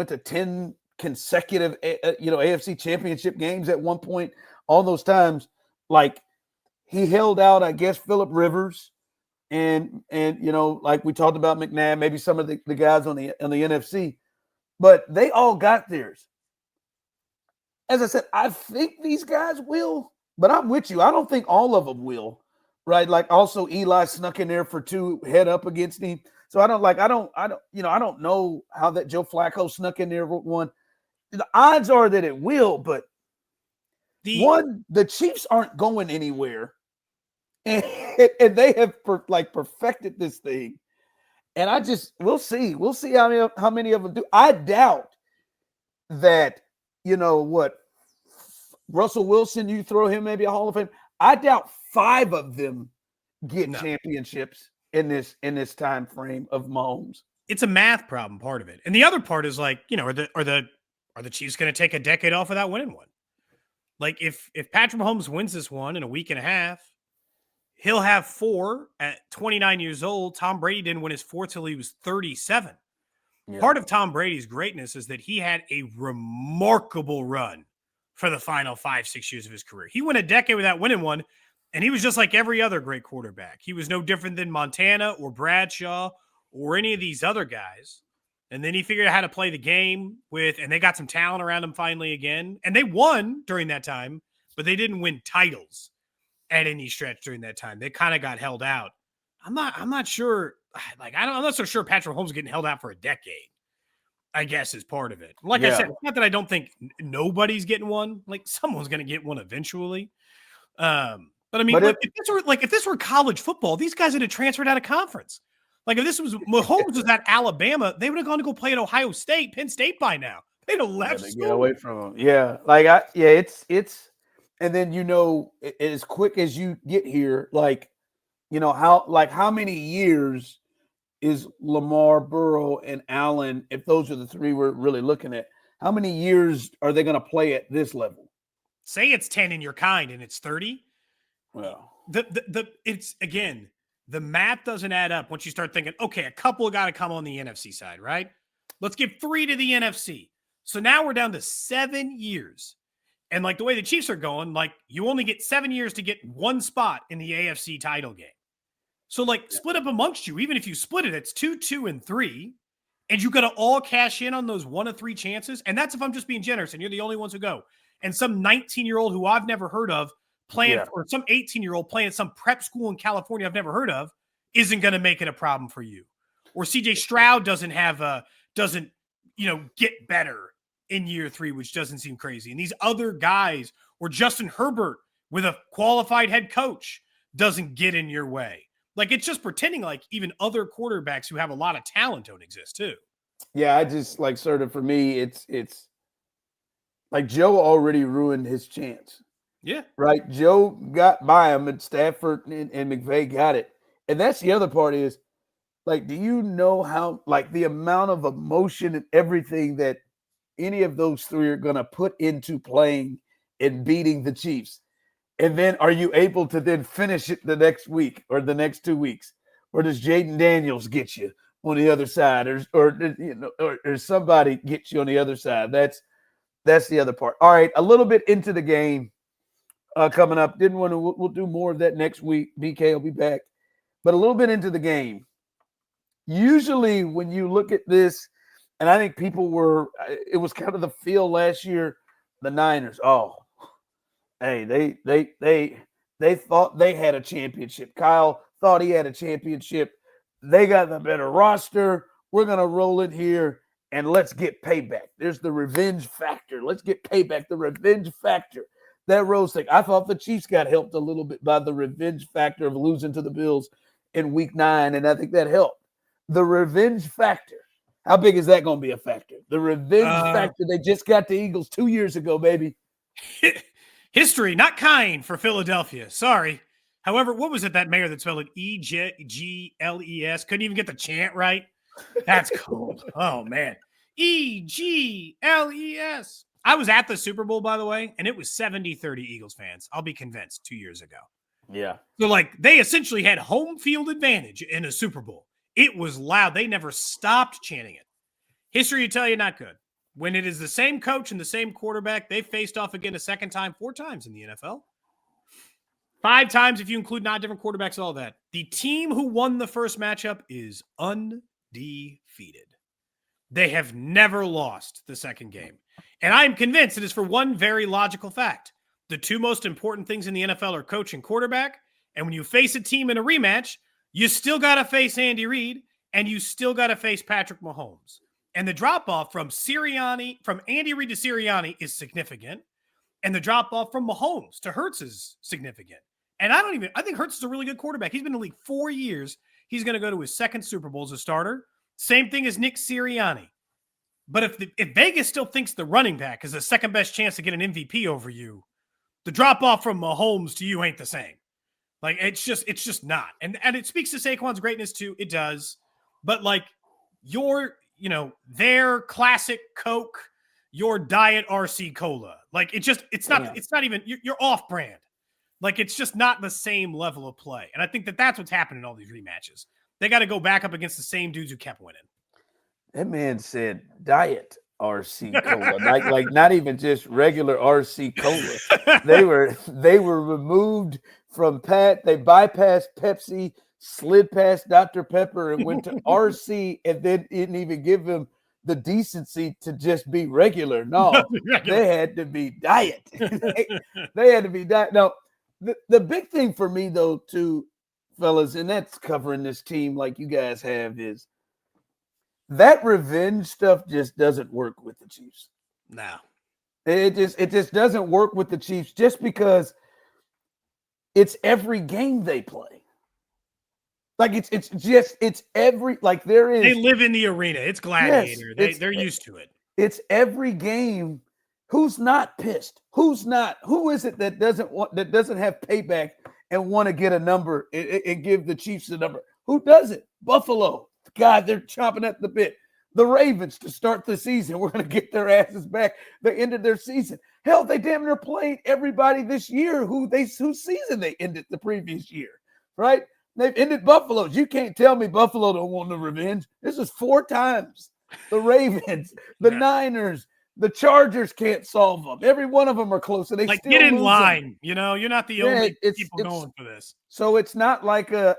to 10 consecutive, AFC championship games at one point. All those times, like, he held out, I guess, Phillip Rivers and like we talked about McNabb, maybe some of the guys on the NFC, but they all got theirs. As I said, I think these guys will, but I'm with you. I don't think all of them will, right? Like, also Eli snuck in there for 2 head up against him. So I don't know how that Joe Flacco snuck in there for 1. The odds are that it will, but the Chiefs aren't going anywhere, and they have perfected this thing. And we'll see how many of them do. I doubt that, Russell Wilson, you throw him maybe a Hall of Fame. I doubt 5 of them get championships in this time frame of Mahomes. It's a math problem, part of it. And the other part is like, are the Chiefs going to take a decade off without winning one? Like, if Patrick Mahomes wins this one in a week and a half, he'll have 4 at 29 years old. Tom Brady didn't win his 4th till he was 37. Yeah. Part of Tom Brady's greatness is that he had a remarkable run for the final 5-6 years of his career. He went a decade without winning one, and he was just like every other great quarterback. He was no different than Montana or Bradshaw or any of these other guys. And then he figured out how to play the game and they got some talent around him finally again. And they won during that time, but they didn't win titles at any stretch during that time. They kind of got held out. I'm not sure. Like, I'm not so sure Patrick Mahomes getting held out for a decade, I guess, is part of it. Like I said, it's not that I don't think nobody's getting one. Like, someone's going to get one eventually. But I mean, if this were college football, these guys would have transferred out of conference. Like, if this was Mahomes was at Alabama, they would have gone to go play at Ohio State, Penn State by now. They'd have left school. Get away from them. Yeah, like it's, and then as quick as you get here, like, how many years is Lamar, Burrow, and Allen? If those are the three we're really looking at, how many years are they going to play at this level? Say it's 10 in your kind, and it's 30. Well, it's again. The math doesn't add up once you start thinking, okay, a couple got to come on the NFC side, right? Let's give 3 to the NFC. So now we're down to 7 years. And like the way the Chiefs are going, like you only get 7 years to get one spot in the AFC title game. So like split up amongst you. Even if you split it, it's 2, 2, and 3. And you got to all cash in on those 1 of 3 chances. And that's if I'm just being generous and you're the only ones who go. And some 19-year-old who I've never heard of or some 18-year-old playing at some prep school in California I've never heard of isn't going to make it a problem for you. Or CJ Stroud doesn't get better in year 3, which doesn't seem crazy. And these other guys, or Justin Herbert with a qualified head coach, doesn't get in your way. Like, it's just pretending like even other quarterbacks who have a lot of talent don't exist too. Yeah, I just like Serda, for me, it's like Joe already ruined his chance. Yeah. Right. Joe got by him, and Stafford and McVay got it. And that's the other part is, like, do you know how, like, the amount of emotion and everything that any of those three are going to put into playing and beating the Chiefs? And then are you able to then finish it the next week or the next 2 weeks? Or does Jaden Daniels get you on the other side, or somebody get you on the other side? That's the other part. All right, a little bit into the game. Coming up. We'll do more of that next week. BK will be back. But a little bit into the game. Usually when you look at this, and I think it was kind of the feel last year, the Niners, they thought they had a championship. Kyle thought he had a championship. They got the better roster. We're going to roll it here, and let's get payback. There's the revenge factor. Let's get payback, the revenge factor. That Rose thing. I thought the Chiefs got helped a little bit by the revenge factor of losing to the Bills in week 9, and I think that helped. The revenge factor. How big is that going to be a factor? The revenge factor. They just got the Eagles 2 years ago, baby. History, not kind for Philadelphia. Sorry. However, what was it, that mayor that spelled it E-G-L-E-S? Couldn't even get the chant right. That's cold. Oh, man. E-G-L-E-S. I was at the Super Bowl, by the way, and it was 70-30 Eagles fans. I'll be convinced 2 years ago. Yeah. So, like, they essentially had home field advantage in a Super Bowl. It was loud. They never stopped chanting it. History will tell you not good. When it is the same coach and the same quarterback, they faced off again a second time, 4 times in the NFL. 5 times if you include 9 different quarterbacks, all that. The team who won the first matchup is undefeated. They have never lost the second game. And I am convinced it is for one very logical fact. The 2 most important things in the NFL are coach and quarterback. And when you face a team in a rematch, you still got to face Andy Reid, and you still got to face Patrick Mahomes. And the drop-off from Andy Reid to Sirianni is significant. And the drop-off from Mahomes to Hurts is significant. And I think Hurts is a really good quarterback. He's been in the league 4 years. He's going to go to his second Super Bowl as a starter. Same thing as Nick Sirianni. But if Vegas still thinks the running back is the second best chance to get an MVP over you, the drop-off from Mahomes to you ain't the same. Like, it's just not. And it speaks to Saquon's greatness too. It does. But like their classic Coke, your diet RC Cola. Like, it's not even, you're off brand. Like, it's just not the same level of play. And I think that's what's happened in all these rematches. They got to go back up against the same dudes who kept winning. That man said diet RC Cola, like not even just regular RC Cola. They were removed from They bypassed Pepsi, slid past Dr. Pepper and went to RC and then didn't even give him the decency to just be regular. No, they had to be diet. they had to be diet. Now, the big thing for me, though, too, fellas, and that's covering this team like you guys have, is that revenge stuff just doesn't work with the Chiefs. No. It just doesn't work with the Chiefs just because it's every game they play. Like it's every, like there is. They live in the arena. It's gladiator. Yes, they're used to it. It's every game. Who's not pissed? Who is it that doesn't have payback and want to get a number and give the Chiefs a number? Who doesn't? Buffalo. God, they're chomping at the bit. The Ravens to start the season. We're going to get their asses back. They ended their season. Hell, they damn near played everybody this year whose season they ended the previous year, right? They've ended Buffalo's. You can't tell me Buffalo don't want no revenge. This is 4 times. The Ravens, the Niners, the Chargers can't solve them. Every one of them are close, and they still get in lose line. them. You know, you're not the only people going for this. So it's not like a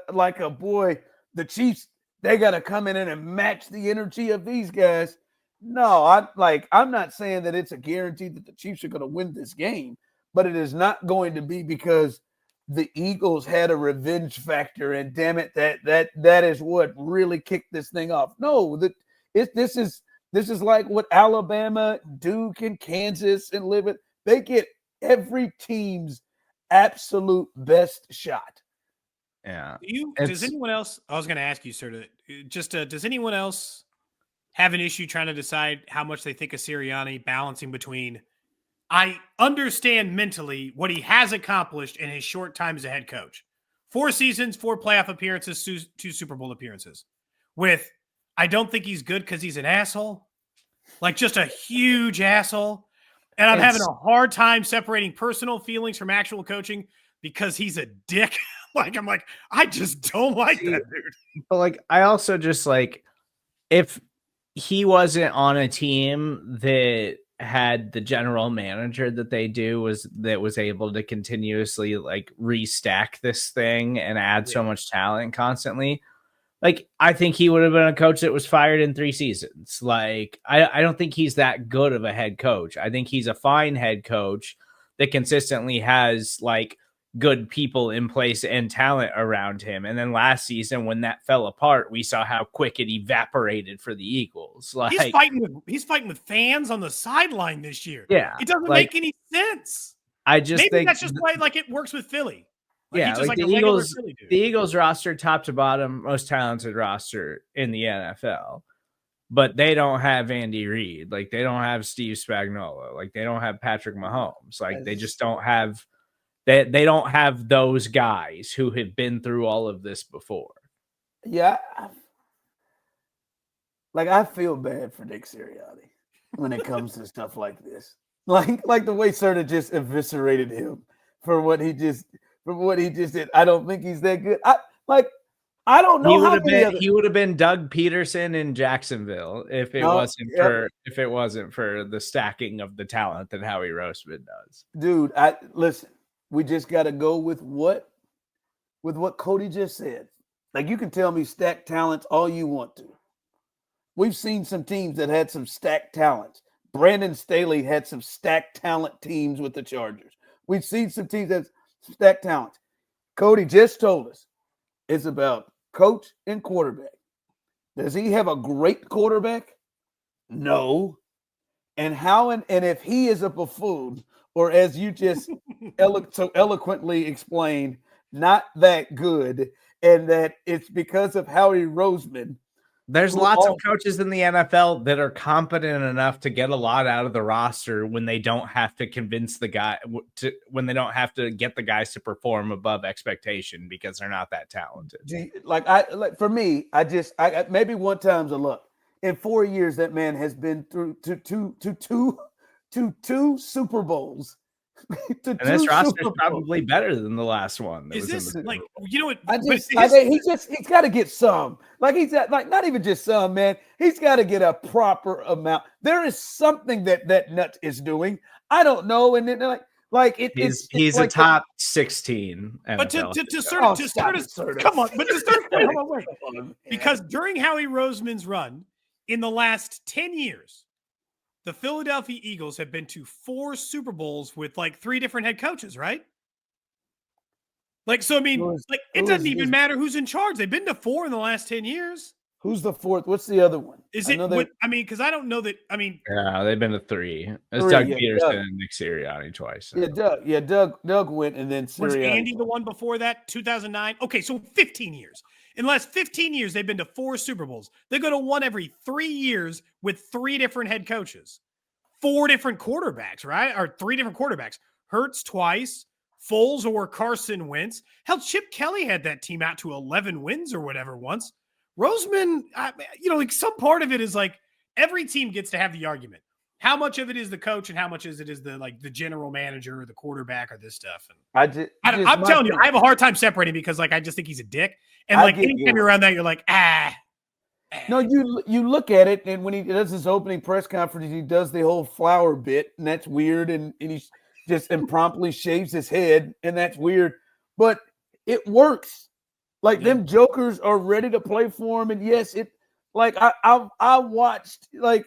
boy. The Chiefs, they got to come in and match the energy of these guys. No, I'm not saying that it's a guarantee that the Chiefs are going to win this game, but it is not going to be because the Eagles had a revenge factor, and damn it, that is what really kicked this thing off. No, this is like what Alabama, Duke, and Kansas and Liberty, they get every team's absolute best shot. Yeah. Does anyone else? I was going to ask you, Serda. Does anyone else have an issue trying to decide how much they think of Sirianni, balancing between? I understand mentally what he has accomplished in his short time as a head coach: 4 seasons, 4 playoff appearances, 2 Super Bowl appearances. With, I don't think he's good because he's an asshole, like just a huge asshole, and I'm having a hard time separating personal feelings from actual coaching because he's a dick. I'm like, I just don't like that dude. But like, I also just like, if he wasn't on a team that had the general manager that they do was able to continuously like restack this thing and add so much talent constantly, like I think he would have been a coach that was fired in 3 seasons. Like I don't think he's that good of a head coach. I think he's a fine head coach that consistently has like good people in place and talent around him. And then last season, when that fell apart, we saw how quick it evaporated for the Eagles. Like he's fighting with fans on the sideline this year. Yeah, it doesn't make any sense. I just think that's just why like it works with Philly. The Eagles roster, top to bottom, most talented roster in the NFL. But they don't have Andy Reid. Like they don't have Steve Spagnuolo. Like they don't have Patrick Mahomes. Like they just don't have. They don't have those guys who have been through all of this before. Yeah. I feel bad for Nick Sirianni when it comes to stuff like this. Like the way Serda just eviscerated him for what he just did. I don't think he's that good. I don't know he would have been Doug Peterson in Jacksonville if it wasn't for the stacking of the talent that Howie Roseman does. Dude, listen. We just got to go with what Cody just said. Like you can tell me stacked talents all you want to. We've seen some teams that had some stacked talents. Brandon Staley had some stacked talent teams with the Chargers. We've seen some teams that have stacked talent. Cody just told us it's about coach and quarterback. Does he have a great quarterback? No. And if he is a buffoon, or as you just so eloquently explained, not that good, and that it's because of Howie Roseman. There's lots of coaches in the NFL that are competent enough to get a lot out of the roster when they don't have to convince when they don't have to get the guys to perform above expectation because they're not that talented. For me, I maybe one time's a luck. In 4 years, that man has been through two Super Bowls. And this roster is probably better than the last one. Is this like, you know what? He's got to get some. Like he's not even just some, man. He's got to get a proper amount. There is something that nut is doing. I don't know. And then Like He's it's a like top 16 But to NFL. Serda, come on, but to Serda, wait, hold on, wait. Come on, Because during Howie Roseman's run, in the last 10 years, the Philadelphia Eagles have been to 4 Super Bowls with like 3 different head coaches, right? Like, so I mean, like it doesn't even matter who's in charge. They've been to 4 in the last 10 years. Who's the fourth? What's the other one? Is it what I mean, because I don't know that. I mean, Yeah, they've been to 3. It's 3, Doug yeah, Peterson Doug. and Nick Sirianni twice. So. Doug went, and then was Sirianni Andy the one before that? 2009. Okay, so 15 years. In the last 15 years, they've been to 4 Super Bowls. They go to one every 3 years with 3 different head coaches, 4 different quarterbacks, right? Or 3 different quarterbacks. Hurts twice, Foles or Carson Wentz. Hell, Chip Kelly had that team out to 11 wins or whatever once. Roseman, like some part of it is like every team gets to have the argument. How much of it is the coach and how much is the general manager or the quarterback or this stuff? And I'm telling you, I have a hard time separating because like I just think he's a dick. And like anytime you're around that, you're like, No, you look at it, and when he does his opening press conference, he does the whole flower bit, and that's weird, and he just impromptu shaves his head, and that's weird. But it works. Like them jokers are ready to play for him, and yes, it. Like I watched I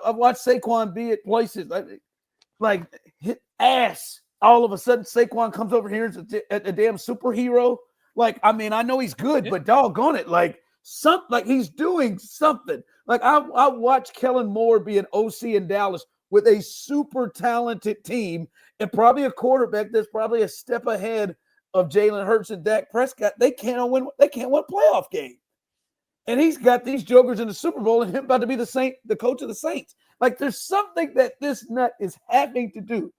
watched Saquon be at places like hit ass. All of a sudden, Saquon comes over here as a damn superhero. Like I mean, I know he's good, but doggone it, like he's doing something. Like I watched Kellen Moore be an OC in Dallas with a super talented team and probably a quarterback that's probably a step ahead of Jalen Hurts and Dak Prescott. They can't win a playoff game. And he's got these jokers in the Super Bowl and him about to be the coach of the Saints. Like there's something that this nut is having to do,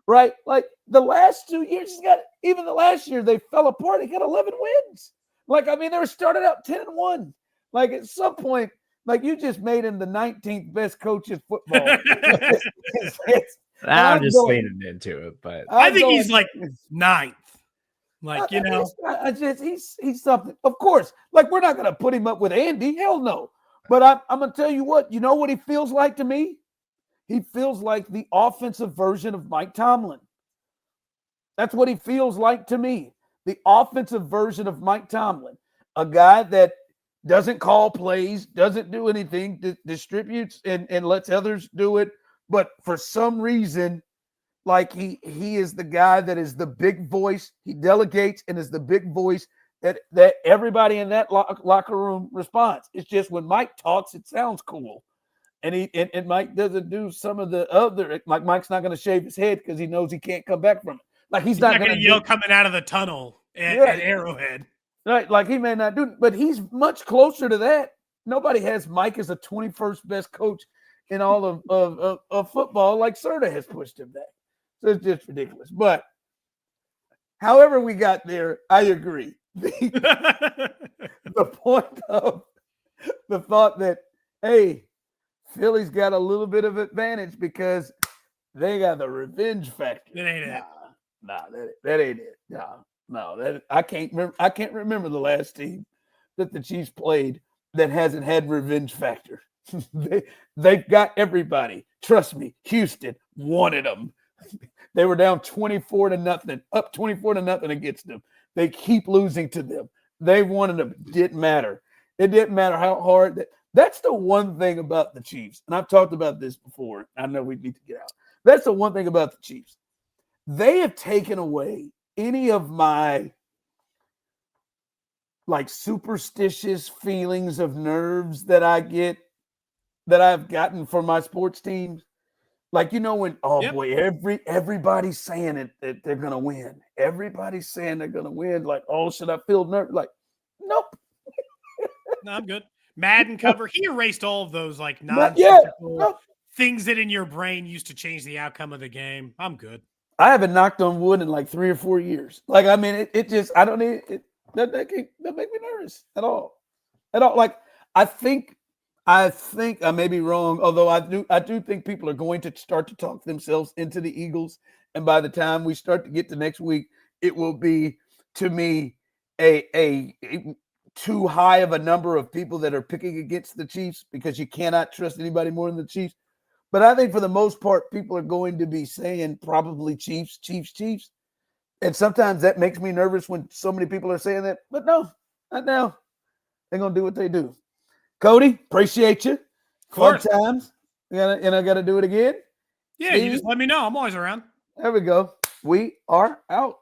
right? Like the last 2 years, even the last year they fell apart. He got 11 wins. Like, I mean, they were started out 10-1. Like at some point, like you just made him the 19th best coach in football. I'm just leaning into it, but I think he's like 9th. Like, he's something. Of course, like we're not going to put him up with Andy. Hell no. But I'm going to tell you what. You know what he feels like to me? He feels like the offensive version of Mike Tomlin. That's what he feels like to me. The offensive version of Mike Tomlin, a guy that doesn't call plays, doesn't do anything, distributes and lets others do it. But for some reason, like he is the guy that is the big voice. He delegates and is the big voice that everybody in that locker room responds. It's just when Mike talks, it sounds cool. And Mike doesn't do some of the other, like Mike's not going to shave his head because he knows he can't come back from it. Like he's not going to yell coming out of the tunnel at Arrowhead. Right, like he may not do, but he's much closer to that. Nobody has Mike as a 21st best coach in all of football like Serda has pushed him back. So it's just ridiculous. But however we got there, I agree. The point of the thought that, hey, Philly's got a little bit of advantage because they got the revenge factor. That ain't it. That ain't it. No, I can't remember the last team that the Chiefs played that hasn't had revenge factor. They've got everybody. Trust me, Houston wanted them. They were down 24-0, up 24-0 against them. They keep losing to them. They wanted them. It didn't matter. It didn't matter how hard. That's the one thing about the Chiefs, and I've talked about this before. I know we need to get out. That's the one thing about the Chiefs. They have taken away any of my like superstitious feelings of nerves that I've gotten for my sports teams. Like, when, boy, everybody's saying it that they're going to win. Everybody's saying they're going to win. Like, should I feel nervous? Like, nope. No, I'm good. Madden cover. He erased all of those like things that in your brain used to change the outcome of the game. I'm good. I haven't knocked on wood in like 3 or 4 years. Like, I mean, it just, I don't need it. That make me nervous at all. Like, I think I may be wrong, although I do think people are going to start to talk themselves into the Eagles. And by the time we start to get to next week, it will be, to me, a too high of a number of people that are picking against the Chiefs because you cannot trust anybody more than the Chiefs. But I think for the most part, people are going to be saying probably Chiefs, Chiefs, Chiefs. And sometimes that makes me nervous when so many people are saying that. But no, not now. They're going to do what they do. Cody, appreciate you. Fun times. And I got to do it again. Yeah, you just let me know. I'm always around. There we go. We are out.